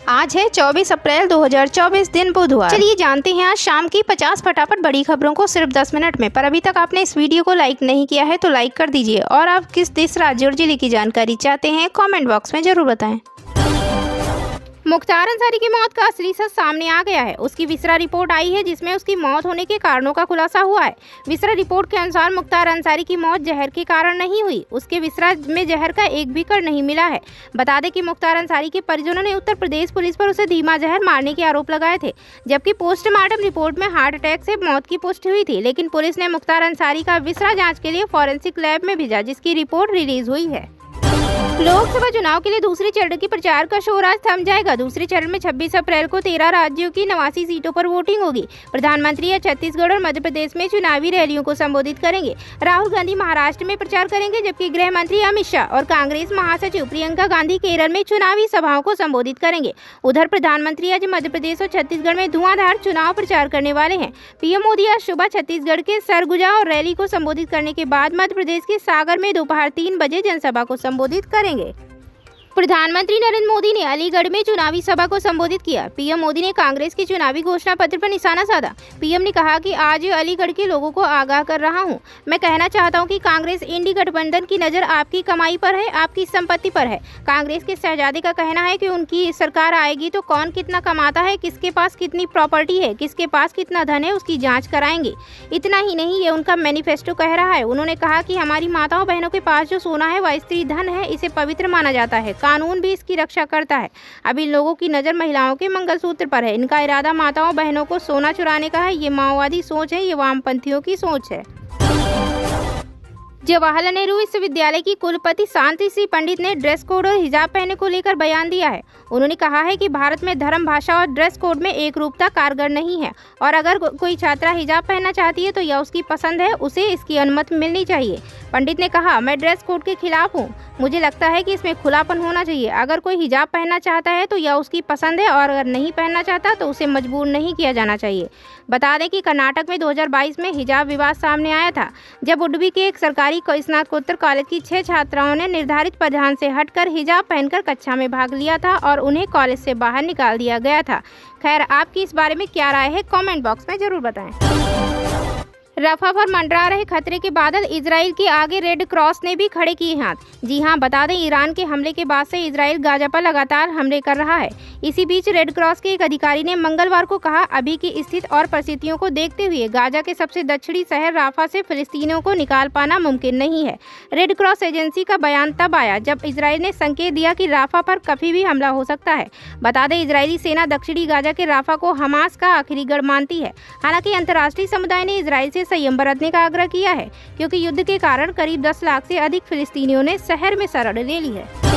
आज है 24 अप्रैल 2024 दिन बुधवार। चलिए जानते हैं आज शाम की 50 फटाफट बड़ी खबरों को सिर्फ 10 मिनट में। पर अभी तक आपने इस वीडियो को लाइक नहीं किया है तो लाइक कर दीजिए और आप किस देश, राज्य और जिले की जानकारी चाहते हैं कमेंट बॉक्स में जरूर बताएं। मुख्तार अंसारी की मौत का असली सच सामने आ गया है। उसकी विसरा रिपोर्ट आई है जिसमें उसकी मौत होने के कारणों का खुलासा हुआ है। विसरा रिपोर्ट के अनुसार मुख्तार अंसारी की मौत जहर के कारण नहीं हुई। उसके विसरा में जहर का एक भी कण नहीं मिला है। बता दें कि मुख्तार अंसारी के परिजनों ने उत्तर प्रदेश पुलिस पर उसे धीमा जहर मारने के आरोप लगाए थे, जबकि पोस्टमार्टम रिपोर्ट में हार्ट अटैक से मौत की पुष्टि हुई थी। लेकिन पुलिस ने मुख्तार अंसारी का विसरा जाँच के लिए फॉरेंसिक लैब में भेजा, जिसकी रिपोर्ट रिलीज हुई है। लोकसभा चुनाव के लिए दूसरे चरण की प्रचार का शोर आज थम जाएगा। दूसरे चरण में 26 अप्रैल को 13 राज्यों की 89 सीटों पर वोटिंग होगी। प्रधानमंत्री या छत्तीसगढ़ और मध्य प्रदेश में चुनावी रैलियों को संबोधित करेंगे। राहुल गांधी महाराष्ट्र में प्रचार करेंगे, जबकि गृह मंत्री अमित शाह और कांग्रेस महासचिव प्रियंका गांधी केरल में चुनावी सभाओं को संबोधित करेंगे। उधर प्रधानमंत्री आज मध्य प्रदेश और छत्तीसगढ़ में धुआंधार चुनाव प्रचार करने वाले हैं। पीएम मोदी आज सुबह छत्तीसगढ़ के सरगुजा और रैली को संबोधित करने के बाद मध्य प्रदेश के सागर में दोपहर 3 बजे जनसभा को संबोधित करेंगे। प्रधानमंत्री नरेंद्र मोदी ने अलीगढ़ में चुनावी सभा को संबोधित किया। पीएम मोदी ने कांग्रेस के चुनावी घोषणा पत्र पर निशाना साधा। पीएम ने कहा कि आज अलीगढ़ के लोगों को आगाह कर रहा हूं। मैं कहना चाहता हूं कि कांग्रेस इंडी गठबंधन की नज़र आपकी कमाई पर है, आपकी संपत्ति पर है। कांग्रेस के शहजादे का कहना है कि उनकी सरकार आएगी तो कौन कितना कमाता है, किसके पास कितनी प्रॉपर्टी है, किसके पास कितना धन है, उसकी जाँच कराएंगे। इतना ही नहीं, ये उनका मैनिफेस्टो कह रहा है। उन्होंने कहा कि हमारी माताओं बहनों के पास जो सोना है वह स्त्री धन है, इसे पवित्र माना जाता है। कानून भी इसकी रक्षा करता है। अब इन लोगों की नज़र महिलाओं के मंगलसूत्र पर है। इनका इरादा माताओं बहनों को सोना चुराने का है। ये माओवादी सोच है, ये वामपंथियों की सोच है। जवाहरलाल नेहरू विश्वविद्यालय की कुलपति शांति श्री पंडित ने ड्रेस कोड और हिजाब पहनने को लेकर बयान दिया है। उन्होंने कहा है कि भारत में धर्म, भाषा और ड्रेस कोड में एक रूपता कारगर नहीं है और अगर कोई छात्रा हिजाब पहनना चाहती है तो यह उसकी पसंद है, उसे इसकी अनुमति मिलनी चाहिए। पंडित ने कहा, मैं ड्रेस कोड के खिलाफ हूँ। मुझे लगता है कि इसमें खुलापन होना चाहिए। अगर कोई हिजाब पहनना चाहता है तो यह उसकी पसंद है और अगर नहीं पहनना चाहता तो उसे मजबूर नहीं किया जाना चाहिए। बता दें कि कर्नाटक में 2022 में हिजाब विवाद सामने आया था, जब उडुपी के एक सरकारी स्नातकोत्तर कॉलेज की 6 छात्राओं ने निर्धारित परिधान से हटकर हिजाब पहनकर कक्षा में भाग लिया था और उन्हें कॉलेज से बाहर निकाल दिया गया था। खैर, आपकी इस बारे में क्या राय है कमेंट बॉक्स में जरूर बताएं। रफा पर मंडरा रहे खतरे के बादल, इजराइल के आगे रेड क्रॉस ने भी खड़े किए हाथ। जी हां, बता दें ईरान के हमले के बाद से इजराइल गाजा पर लगातार हमले कर रहा है। इसी बीच रेड क्रॉस के एक अधिकारी ने मंगलवार को कहा, अभी की स्थिति और परिस्थितियों को देखते हुए गाजा के सबसे दक्षिणी शहर राफा से फिलिस्तीनियों को निकाल पाना मुमकिन नहीं है। रेड क्रॉस एजेंसी का बयान तब आया जब इजराइल ने संकेत दिया कि राफा पर कभी भी हमला हो सकता है। बता दें इजरायली सेना दक्षिणी गाजा के राफा को हमास का आखिरी गढ़ मानती है। हालांकि अंतर्राष्ट्रीय समुदाय ने इजराइल से संयम बरतने का आग्रह किया है, क्योंकि युद्ध के कारण करीब 10 लाख से अधिक फिलिस्तीनियों ने शहर में शरण ले ली है।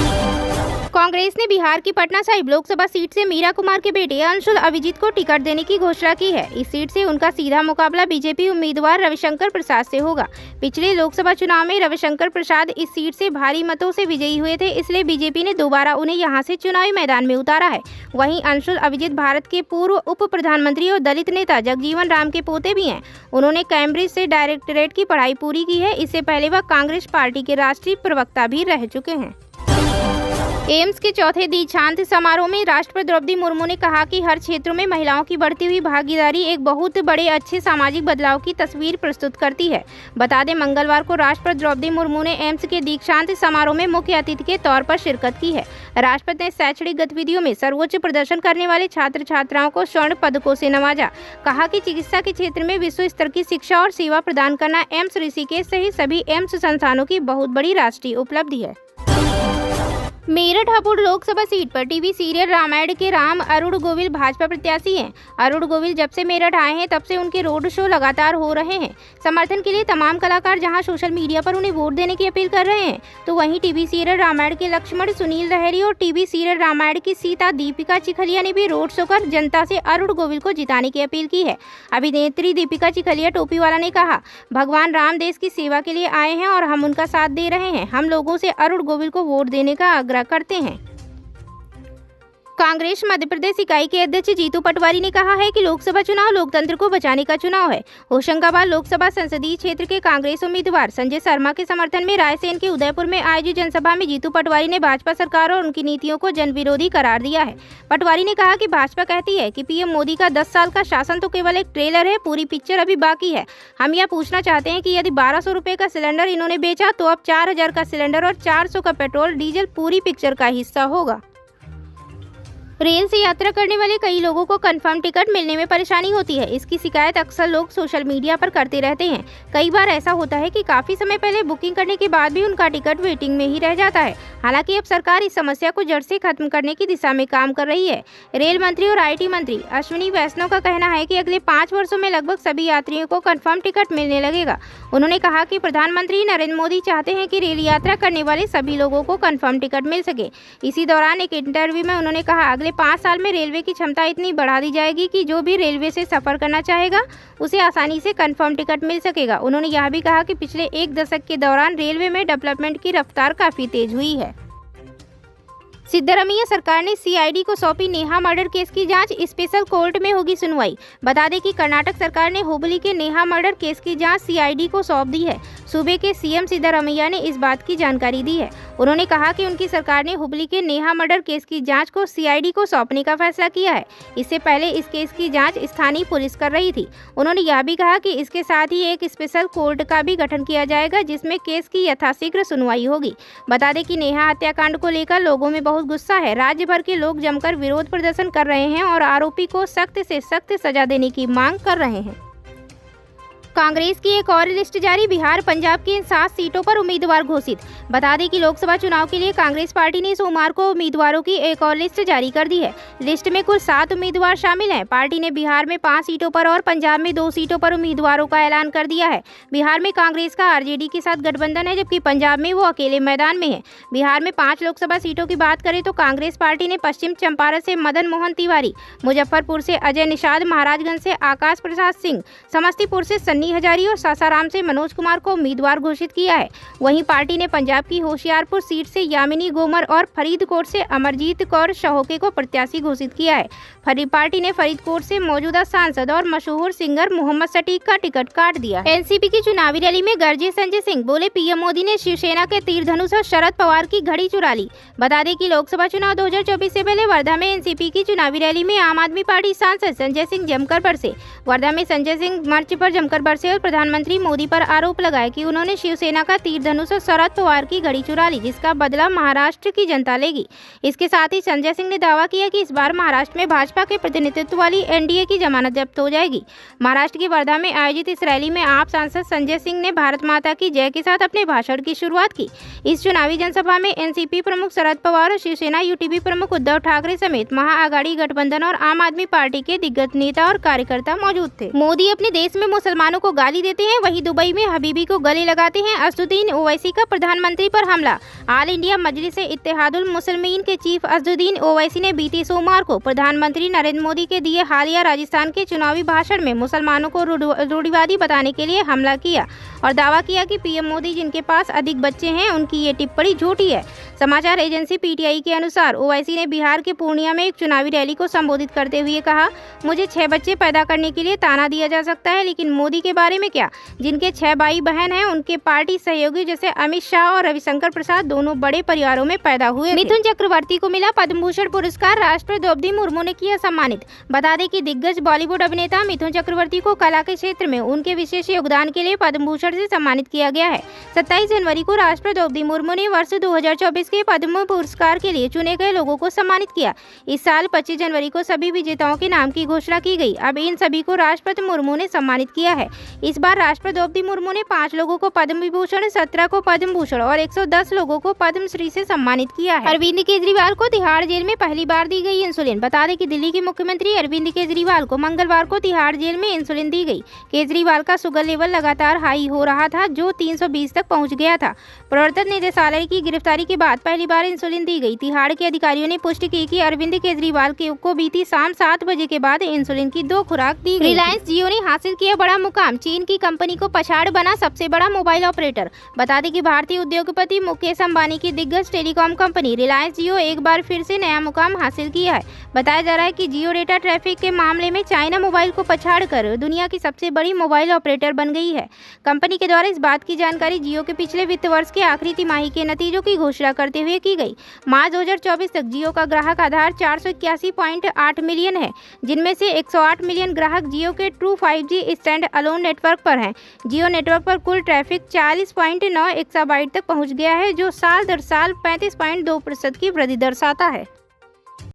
कांग्रेस ने बिहार की पटना साहिब लोकसभा सीट से मीरा कुमार के बेटे अंशुल अभिजीत को टिकट देने की घोषणा की है। इस सीट से उनका सीधा मुकाबला बीजेपी उम्मीदवार रविशंकर प्रसाद से होगा। पिछले लोकसभा चुनाव में रविशंकर प्रसाद इस सीट से भारी मतों से विजयी हुए थे, इसलिए बीजेपी ने दोबारा उन्हें यहां से चुनावी मैदान में उतारा है। वहीं अंशुल अभिजीत भारत के पूर्व उप प्रधानमंत्री और दलित नेता जगजीवन राम के पोते भी हैं। उन्होंने कैम्ब्रिज से डायरेक्टरेट की पढ़ाई पूरी की है। इससे पहले वह कांग्रेस पार्टी के राष्ट्रीय प्रवक्ता भी रह चुके हैं। एम्स के चौथे दीक्षांत समारोह में राष्ट्रपति द्रौपदी मुर्मू ने कहा कि हर क्षेत्रों में महिलाओं की बढ़ती हुई भागीदारी एक बहुत बड़े अच्छे सामाजिक बदलाव की तस्वीर प्रस्तुत करती है। बता दें मंगलवार को राष्ट्रपति द्रौपदी मुर्मू ने एम्स के दीक्षांत समारोह में मुख्य अतिथि के तौर पर शिरकत की है। राष्ट्रपति ने शैक्षणिक गतिविधियों में सर्वोच्च प्रदर्शन करने वाले छात्र छात्राओं को स्वर्ण पदकों से नवाजा। कहा कि चिकित्सा के क्षेत्र में विश्व स्तर की शिक्षा और सेवा प्रदान करना एम्स ऋषिकेश सहित सभी एम्स संस्थानों की बहुत बड़ी राष्ट्रीय उपलब्धि है। मेरठ हपुड़ लोकसभा सीट पर टीवी सीरियल रामायण के राम अरुण गोविल भाजपा प्रत्याशी हैं। अरुण गोविल जब से मेरठ आए हैं तब से उनके रोड शो लगातार हो रहे हैं। समर्थन के लिए तमाम कलाकार जहां सोशल मीडिया पर उन्हें वोट देने की अपील कर रहे हैं, तो वहीं टीवी सीरियल रामायण के लक्ष्मण सुनील लहरी और टीवी सीरियल रामायण की सीता दीपिका चिखलिया ने भी रोड शो कर जनता से अरुण गोविल को जिताने की अपील की है। अभिनेत्री दीपिका चिखलिया टोपीवाला ने कहा, भगवान राम देश की सेवा के लिए आए हैं और हम उनका साथ दे रहे हैं। हम लोगों से अरुण गोविल को वोट देने का आग्रह करते हैं। कांग्रेस मध्य प्रदेश इकाई के अध्यक्ष जीतू पटवारी ने कहा है कि लोकसभा चुनाव लोकतंत्र को बचाने का चुनाव है। होशंगाबाद लोकसभा संसदीय क्षेत्र के कांग्रेस उम्मीदवार संजय शर्मा के समर्थन में रायसेन के उदयपुर में आयोजित जनसभा में जीतू पटवारी ने भाजपा सरकार और उनकी नीतियों को जनविरोधी करार दिया है। पटवारी ने कहा कि भाजपा कहती है कि पीएम मोदी का 10 साल का शासन तो केवल एक ट्रेलर है, पूरी पिक्चर अभी बाकी है। हम यह पूछना चाहते हैं कि यदि 1200 रुपए का सिलेंडर इन्होंने बेचा तो अब 4000 का सिलेंडर और 400 का पेट्रोल डीजल पूरी पिक्चर का हिस्सा होगा। रेल से यात्रा करने वाले कई लोगों को कंफर्म टिकट मिलने में परेशानी होती है। इसकी शिकायत अक्सर लोग सोशल मीडिया पर करते रहते हैं। कई बार ऐसा होता है कि काफी समय पहले बुकिंग करने के बाद भी उनका टिकट वेटिंग में ही रह जाता है। हालांकि अब सरकार इस समस्या को जड़ से खत्म करने की दिशा में काम कर रही है। रेल मंत्री और IT मंत्री अश्विनी वैष्णव का कहना है कि अगले 5 वर्षों में लगभग सभी यात्रियों को कंफर्म टिकट मिलने लगेगा। उन्होंने कहा कि प्रधानमंत्री नरेंद्र मोदी चाहते हैं कि रेल यात्रा करने वाले सभी लोगों को कंफर्म टिकट मिल सके। इसी दौरान एक इंटरव्यू में उन्होंने कहा, अगले 5 साल में रेलवे की क्षमता इतनी बढ़ा दी जाएगी कि जो भी रेलवे से सफर करना चाहेगा उसे आसानी से कंफर्म टिकट मिल सकेगा। उन्होंने यह भी कहा कि पिछले 1 दशक के दौरान रेलवे में डेवलपमेंट की रफ्तार काफी तेज हुई है। सिद्धरमैया सरकार ने CID को सौंपी नेहा मर्डर केस की जांच, स्पेशल कोर्ट में होगी सुनवाई। बता दें कि कर्नाटक सरकार ने हुबली के नेहा मर्डर केस की जांच CID को सौंप दी है। सूबे के CM सिद्धरमैया ने इस बात की जानकारी दी है। उन्होंने कहा कि उनकी सरकार ने हुबली के नेहा मर्डर केस की जांच को CID को सौंपने का फैसला किया है। इससे पहले इस केस की जांच स्थानीय पुलिस कर रही थी। उन्होंने यह भी कहा कि इसके साथ ही एक स्पेशल कोर्ट का भी गठन किया जाएगा जिसमें केस की यथाशीघ्र सुनवाई होगी। बता दें कि नेहा हत्याकांड को लेकर लोगों में बहुत गुस्सा है। राज्य भर के लोग जमकर विरोध प्रदर्शन कर रहे हैं और आरोपी को सख्त से सख्त सजा देने की मांग कर रहे हैं। कांग्रेस की एक और लिस्ट जारी, बिहार पंजाब की इन 7 सीटों पर उम्मीदवार घोषित। बता दें कि लोकसभा चुनाव के लिए कांग्रेस पार्टी ने सोमवार को उम्मीदवारों की एक और लिस्ट जारी कर दी है। लिस्ट में कुल 7 उम्मीदवार शामिल हैं। पार्टी ने बिहार में 5 सीटों पर और पंजाब में 2 सीटों पर उम्मीदवारों का ऐलान कर दिया है। बिहार में कांग्रेस का RJD के साथ गठबंधन है, जबकि पंजाब में वो अकेले मैदान में है। बिहार में 5 लोकसभा सीटों की बात करें तो कांग्रेस पार्टी ने पश्चिम चंपारण से मदन मोहन तिवारी, मुजफ्फरपुर से अजय निषाद, महाराजगंज से आकाश प्रसाद सिंह, समस्तीपुर से सन्नी हजारी और सासाराम से मनोज कुमार को उम्मीदवार घोषित किया है। वहीं पार्टी ने पंजाब की होशियारपुर सीट से यामिनी गोमर और फरीदकोट से अमरजीत कौर शहोके को प्रत्याशी घोषित किया है। पार्टी ने फरीदकोट से मौजूदा सांसद और मशहूर सिंगर मोहम्मद सटीक का टिकट काट दिया। NCP की चुनावी रैली में गरजे संजय सिंह, बोले पीएम मोदी ने शिवसेना के तीर धनुष और शरद पवार की घड़ी चुरा ली। बता दें कि लोकसभा चुनाव 2024 से पहले वर्धा में NCP की चुनावी रैली में आम आदमी पार्टी सांसद संजय सिंह जमकर बरसे। वर्धा में संजय सिंह मंच पर जमकर बरसे और प्रधानमंत्री मोदी पर आरोप लगाए कि उन्होंने शिवसेना का तीर धनुष और शरद पवार की घड़ी चुरा ली, जिसका बदला महाराष्ट्र की जनता लेगी। इसके साथ ही संजय सिंह ने दावा किया कि इस बार महाराष्ट्र में भाजपा के प्रतिनिधित्व वाली NDA की जमानत जब्त हो जाएगी। महाराष्ट्र के वर्धा में आयोजित इस रैली में आप सांसद संजय सिंह ने भारत माता की जय के साथ अपने भाषण की शुरुआत की। इस चुनावी जनसभा में NCP प्रमुख शरद पवार और शिवसेना UTP प्रमुख उद्धव ठाकरे समेत महाआघाड़ी गठबंधन और आम आदमी पार्टी के दिग्गज नेता और कार्यकर्ता मौजूद थे। मोदी अपने देश में मुसलमानों को गाली देते हैं, वहीं दुबई में हबीबी को गले लगाते हैं। असदुद्दीन ओवैसी का प्रधानमंत्री पर हमला। ऑल इंडिया मजलिस इत्तेहादुल मुस्लिमीन के चीफ असदुद्दीन ओवैसी ने बीते सोमवार को प्रधानमंत्री नरेंद्र मोदी के दिए हालिया राजस्थान के चुनावी भाषण में मुसलमानों को रूढ़िवादी बताने के लिए हमला किया और दावा किया कि पीएम मोदी जिनके पास अधिक बच्चे हैं उनकी ये टिप्पणी झूठी है। समाचार एजेंसी PTI के अनुसार ओवैसी ने बिहार के पूर्णिया में एक चुनावी रैली को संबोधित करते हुए कहा, मुझे 6 बच्चे पैदा करने के लिए ताना दिया जा सकता है, लेकिन मोदी के बारे में क्या? जिनके 6 भाई बहन हैं उनके पार्टी सहयोगी जैसे अमित शाह और रविशंकर प्रसाद दोनों बड़े परिवारों में पैदा हुए। मिथुन चक्रवर्ती को मिला पद्म भूषण पुरस्कार, राष्ट्रपति द्रौपदी मुर्मू ने किया सम्मानित। बता दें कि दिग्गज बॉलीवुड अभिनेता मिथुन चक्रवर्ती को कला के क्षेत्र में उनके विशेष योगदान के लिए पद्म भूषण से सम्मानित किया गया है। 27 जनवरी को राष्ट्रपति द्रौपदी मुर्मू ने वर्ष 2024 के पद्म पुरस्कार के लिए चुने गए लोगों को सम्मानित किया। इस साल 25 जनवरी को सभी विजेताओं के नाम की घोषणा की गई। अब इन सभी को राष्ट्रपति मुर्मू ने सम्मानित किया है। इस बार राष्ट्रपति द्रौपदी मुर्मू ने 5 लोगों को पद्म विभूषण, 17 को पद्म भूषण और 110 लोगों को पद्मश्री से सम्मानित किया है। अरविंद केजरीवाल को तिहाड़ जेल में पहली बार दी गई इंसुलिन। बता दें कि दिल्ली के मुख्यमंत्री अरविंद केजरीवाल को मंगलवार को तिहाड़ जेल में इंसुलिन दी गई। केजरीवाल का शुगर लेवल लगातार हाई हो रहा था, जो 320 तक पहुंच गया था। प्रवर्तन निदेशालय की गिरफ्तारी के बाद पहली बार इंसुलिन दी गई। तिहाड़ के अधिकारियों ने पुष्टि की कि अरविंद केजरीवाल को बीती शाम 7 बजे के बाद इंसुलिन की 2 खुराक दी गई। रिलायंस जियो ने हासिल किया बड़ा मुकाम। नाम चीन की कंपनी को पछाड़ बना सबसे बड़ा मोबाइल ऑपरेटर। बता दें कि भारतीय उद्योगपति मुकेश अंबानी की दिग्गज टेलीकॉम कंपनी रिलायंस जियो एक बार फिर से नया मुकाम हासिल किया है। बताया जा रहा है कि जियो डेटा ट्रैफिक के मामले में चाइना मोबाइल को पछाड़कर दुनिया की सबसे बड़ी मोबाइल ऑपरेटर बन गई है। कंपनी के द्वारा इस बात की जानकारी जियो के पिछले वित्त वर्ष के आखिरी तिमाही के नतीजों की घोषणा करते हुए की गई। मार्च 2024 तक जियो का ग्राहक आधार 481.8 मिलियन है, जिनमें से 108 मिलियन ग्राहक जियो के true 5G stand alone network पर हैं। जियो नेटवर्क पर कुल ट्रैफिक 40.9 एक्साबाइट तक पहुंच गया है, जो साल दर साल 35.2% की वृद्धि दर्शाता है।